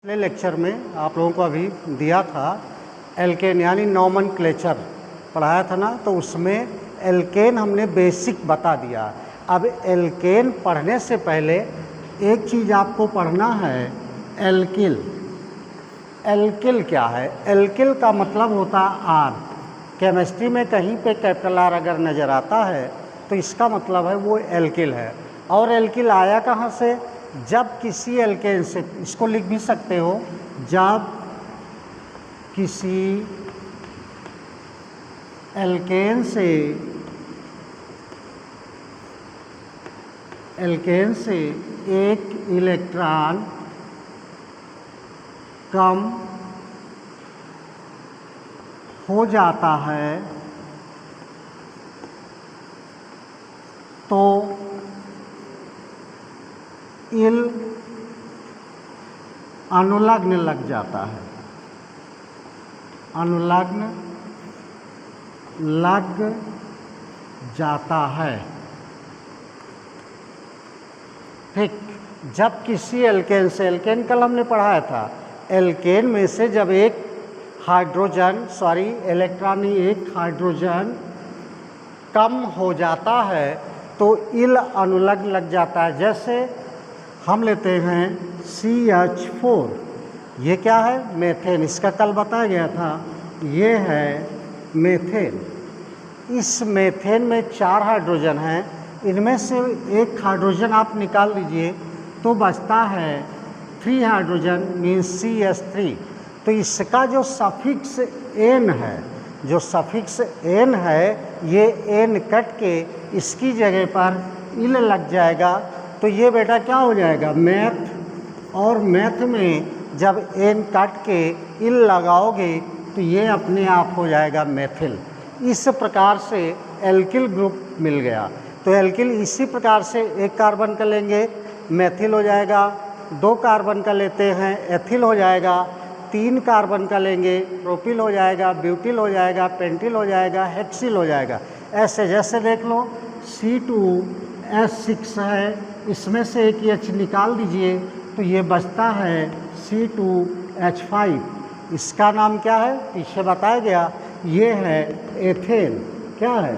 पिछले लेक्चर में आप लोगों को अभी दिया था एल्केन यानी नॉमेनक्लेचर पढ़ाया था ना, तो उसमें एल्केन हमने बेसिक बता दिया। अब एल्केन पढ़ने से पहले एक चीज़ आपको पढ़ना है, एल्किल। एल्किल क्या है? एल्किल का मतलब होता है आर। केमिस्ट्री में कहीं पे कैपिटल आर अगर नज़र आता है तो इसका मतलब है वो एल्किल है। और एल्किल आया कहाँ से? जब किसी एल्केन से, इसको लिख भी सकते हो, जब किसी एल्केन से एक इलेक्ट्रॉन कम हो जाता है तो इल अनुलग्न लग जाता है, अनुलग्न लग जाता है। ठीक, जब किसी एल्केन से, एल्केन कल हमने पढ़ाया था, एल्केन में से जब एक इलेक्ट्रॉन एक हाइड्रोजन कम हो जाता है तो इल अनुलग्न लग जाता है। जैसे हम लेते हैं CH4, ये क्या है? मेथेन। इसका कल बताया गया था, ये है मेथेन। इस मेथेन में 4 हाइड्रोजन हैं, इनमें से एक हाइड्रोजन आप निकाल दीजिए तो बचता है 3 हाइड्रोजन, मीन्स CH3। तो इसका जो सफिक्स एन है, जो सफिक्स एन है, ये एन कट के इसकी जगह पर इल लग जाएगा। तो ये बेटा क्या हो जाएगा? मैथ। और मैथ में जब एन काट के इल लगाओगे तो ये अपने आप हो जाएगा मेथिल। इस प्रकार से एल्किल ग्रुप मिल गया। तो एल्किल इसी प्रकार से एक कार्बन का लेंगे मेथिल हो जाएगा, 2 कार्बन का लेते हैं एथिल हो जाएगा, 3 कार्बन का लेंगे प्रोपिल हो जाएगा, ब्यूटिल हो जाएगा, पेंटिल हो जाएगा, हेक्सिल हो जाएगा। ऐसे जैसे देख लो C2H6 है, इसमें से एक H निकाल दीजिए तो ये बचता है C2H5। इसका नाम क्या है? पीछे बताया गया, ये है एथेन। क्या है?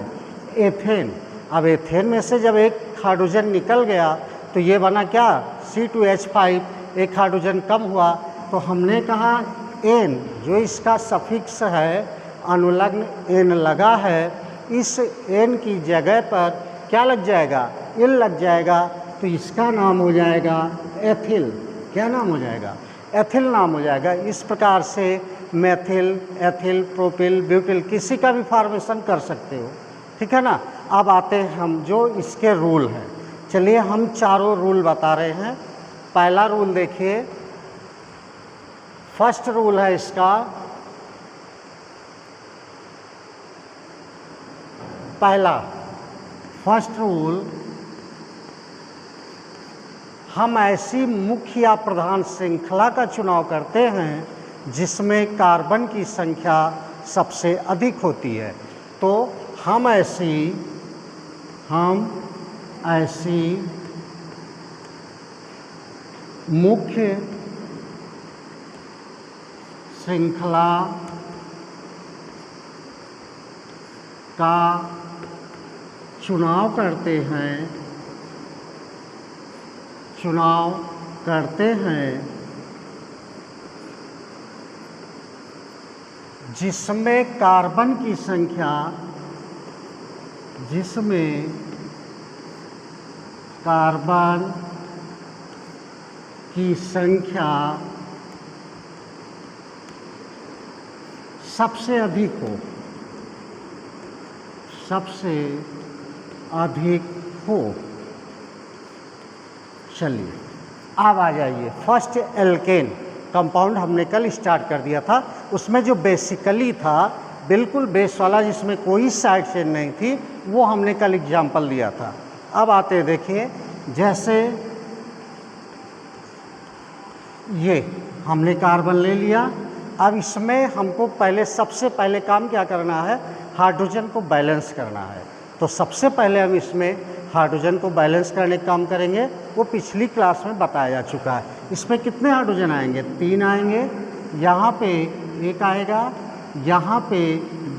एथेन। अब एथेन में से जब एक हाइड्रोजन निकल गया तो ये बना क्या? C2H5, एक हाइड्रोजन कम हुआ। तो हमने कहा एन, जो इसका सफिक्स है अनुलग्न एन लगा है, इस एन की जगह पर क्या लग जाएगा? इल लग जाएगा। तो इसका नाम हो जाएगा एथिल। क्या नाम हो जाएगा? एथिल नाम हो जाएगा। इस प्रकार से मेथिल, एथिल, प्रोपिल, ब्यूटिल किसी का भी फॉर्मेशन कर सकते हो। ठीक है ना? अब आते हैं हम जो इसके रूल हैं। चलिए हम चारों रूल बता रहे हैं। पहला रूल देखिए, फर्स्ट रूल है इसका, पहला फर्स्ट रूल, हम ऐसी मुख्य या प्रधान श्रृंखला का चुनाव करते हैं जिसमें कार्बन की संख्या सबसे अधिक होती है। तो हम ऐसी मुख्य श्रृंखला का चुनाव करते हैं जिसमें कार्बन की संख्या सबसे अधिक हो। चलिए अब आ जाइए, फर्स्ट एल्केन कंपाउंड हमने कल स्टार्ट कर दिया था। उसमें जो बेसिकली था, बिल्कुल बेस वाला, जिसमें कोई साइड चेन नहीं थी, वो हमने कल एग्जाम्पल दिया था। अब आते देखिए, जैसे ये हमने कार्बन ले लिया। अब इसमें हमको सबसे पहले काम क्या करना है? हाइड्रोजन को बैलेंस करना है। तो सबसे पहले हम इसमें हाइड्रोजन को बैलेंस करने का काम करेंगे, वो पिछली क्लास में बताया जा चुका है। इसमें कितने हाइड्रोजन आएंगे? 3 आएंगे, यहाँ पे 1 आएगा, यहाँ पे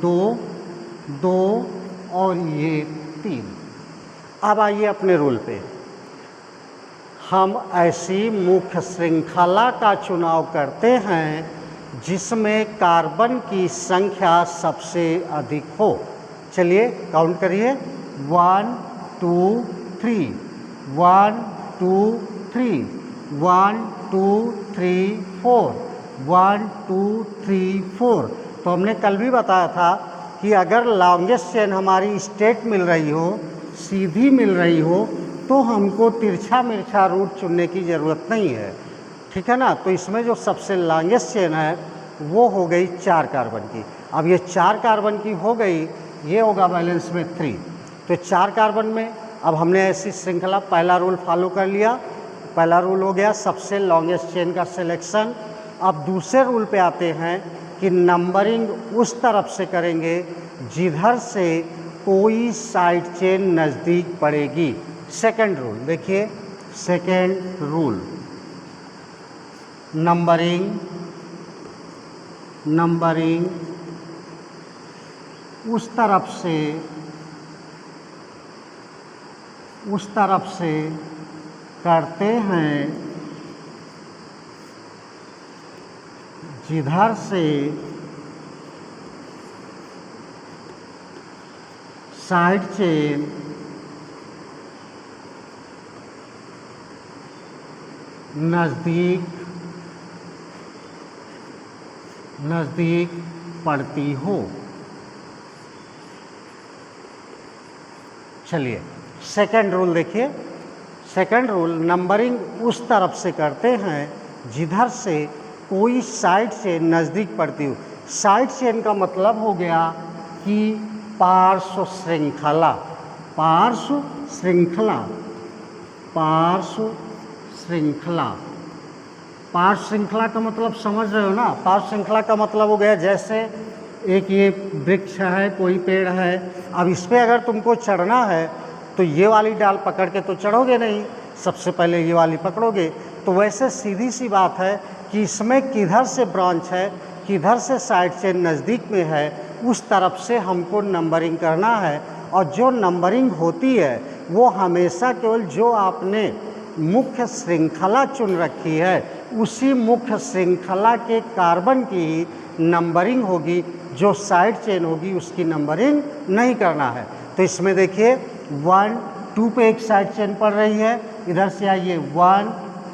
2, 2 और ये 3। अब आइए अपने रूल पे। हम ऐसी मुख्य श्रृंखला का चुनाव करते हैं जिसमें कार्बन की संख्या सबसे अधिक हो। चलिए काउंट करिए, 1 2 3, 1 2 3, 1 2 3 4, 1 2 3 4। तो हमने कल भी बताया था कि अगर लॉन्गेस्ट चेन हमारी स्ट्रेट मिल रही हो, सीधी मिल रही हो, तो हमको तिरछा मिर्छा रूट चुनने की ज़रूरत नहीं है, ठीक है ना। तो इसमें जो सबसे लॉन्गेस्ट चेन है वो हो गई 4 कार्बन की। अब ये 4 कार्बन की हो गई, ये होगा बैलेंस में 3। तो 4 कार्बन में अब हमने ऐसी श्रृंखला, पहला रूल फॉलो कर लिया। पहला रूल हो गया सबसे लॉन्गेस्ट चेन का सिलेक्शन। अब दूसरे रूल पे आते हैं कि नंबरिंग उस तरफ से करेंगे जिधर से कोई साइड चेन नज़दीक पड़ेगी। सेकंड रूल देखिए, सेकंड रूल, नंबरिंग उस तरफ से करते हैं जिधर से साइड चेन नज़दीक पड़ती हो। चलिए सेकंड रूल देखिए। सेकंड रूल, नंबरिंग उस तरफ से करते हैं जिधर से कोई साइड चेन नज़दीक पड़ती हो। साइड चेन का मतलब हो गया कि पार्श्व श्रृंखला, पार्श्व श्रृंखला, पार्श्व श्रृंखला। पार्श्व श्रृंखला का मतलब समझ रहे हो ना। पार्श्व श्रृंखला का मतलब हो गया जैसे एक ये वृक्ष है, कोई पेड़ है, अब इस पर अगर तुमको चढ़ना है तो ये वाली डाल पकड़ के तो चढ़ोगे नहीं, सबसे पहले ये वाली पकड़ोगे। तो वैसे सीधी सी बात है कि इसमें किधर से ब्रांच है, किधर से साइड चेन नज़दीक में है, उस तरफ से हमको नंबरिंग करना है। और जो नंबरिंग होती है वो हमेशा केवल जो आपने मुख्य श्रृंखला चुन रखी है उसी मुख्य श्रृंखला के कार्बन की ही नंबरिंग होगी, जो साइड चेन होगी उसकी नंबरिंग नहीं करना है। तो इसमें देखिए 1 2 पे एक साइड चेन पड़ रही है, इधर से आइए 1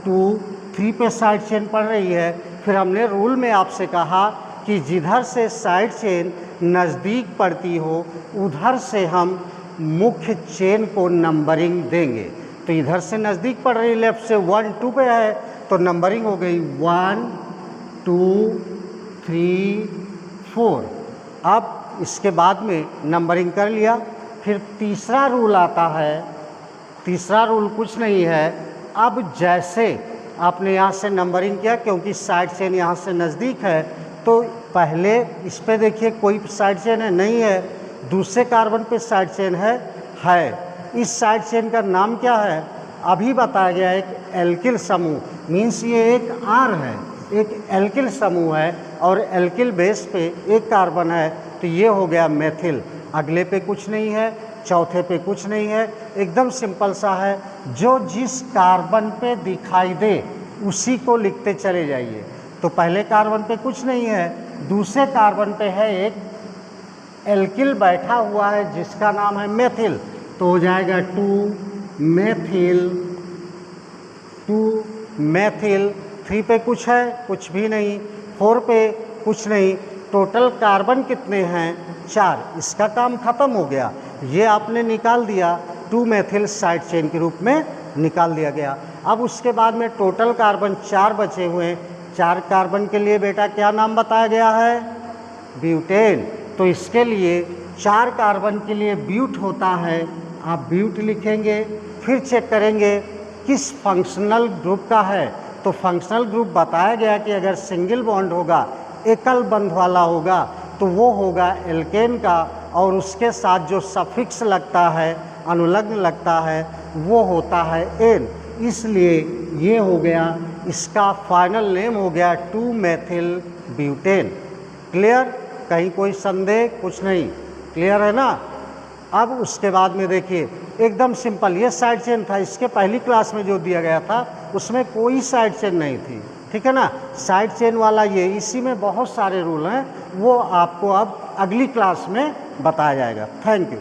2 3 पे साइड चेन पड़ रही है। फिर हमने रूल में आपसे कहा कि जिधर से साइड चेन नज़दीक पड़ती हो उधर से हम मुख्य चेन को नंबरिंग देंगे। तो इधर से नज़दीक पड़ रही लेफ्ट से 1 2 पे है तो नंबरिंग हो गई 1 2 3 4। अब इसके बाद में नंबरिंग कर लिया। फिर तीसरा रूल आता है। तीसरा रूल कुछ नहीं है, अब जैसे आपने यहाँ से नंबरिंग किया, क्योंकि साइड चेन यहाँ से नज़दीक है तो पहले इस पे देखिए कोई साइड चेन है, नहीं है। दूसरे कार्बन पे साइड चेन है। इस साइड चेन का नाम क्या है? अभी बताया गया, एक एल्किल समूह, मीन्स ये एक R है, एक एल्किल समूह है और एल्किल बेस पे एक कार्बन है, तो ये हो गया मेथिल। अगले पे कुछ नहीं है, चौथे पे कुछ नहीं है, एकदम सिंपल सा है। जो जिस कार्बन पे दिखाई दे उसी को लिखते चले जाइए। तो पहले कार्बन पे कुछ नहीं है, दूसरे कार्बन पे है एक एल्किल बैठा हुआ है जिसका नाम है मेथिल, तो हो जाएगा 2 मेथिल। 3 पे कुछ है, कुछ भी नहीं। 4 पे कुछ नहीं। टोटल कार्बन कितने हैं? 4। इसका काम खत्म हो गया, ये आपने निकाल दिया, 2 मेथिल साइड चेन के रूप में निकाल दिया गया। अब उसके बाद में टोटल कार्बन 4 बचे हुए हैं। 4 कार्बन के लिए बेटा क्या नाम बताया गया है? ब्यूटेन। तो इसके लिए 4 कार्बन के लिए ब्यूट होता है, आप ब्यूट लिखेंगे। फिर चेक करेंगे किस फंक्शनल ग्रुप का है, तो फंक्शनल ग्रुप बताया गया कि अगर सिंगल बॉन्ड होगा, एकल बंध वाला होगा, तो वो होगा एल्केन का, और उसके साथ जो सफिक्स लगता है अनुलग्न लगता है वो होता है एन, इसलिए ये हो गया, इसका फाइनल नेम हो गया 2-मेथिल ब्यूटेन। क्लियर? कहीं कोई संदेह? कुछ नहीं, क्लियर है ना? अब उसके बाद में देखिए एकदम सिंपल, ये साइड चेन था, इसके पहली क्लास में जो दिया गया था उसमें कोई साइड चेन नहीं थी, ठीक है ना। साइड चेन वाला ये, इसी में बहुत सारे रूल हैं, वो आपको अब अगली क्लास में बताया जाएगा। Thank you.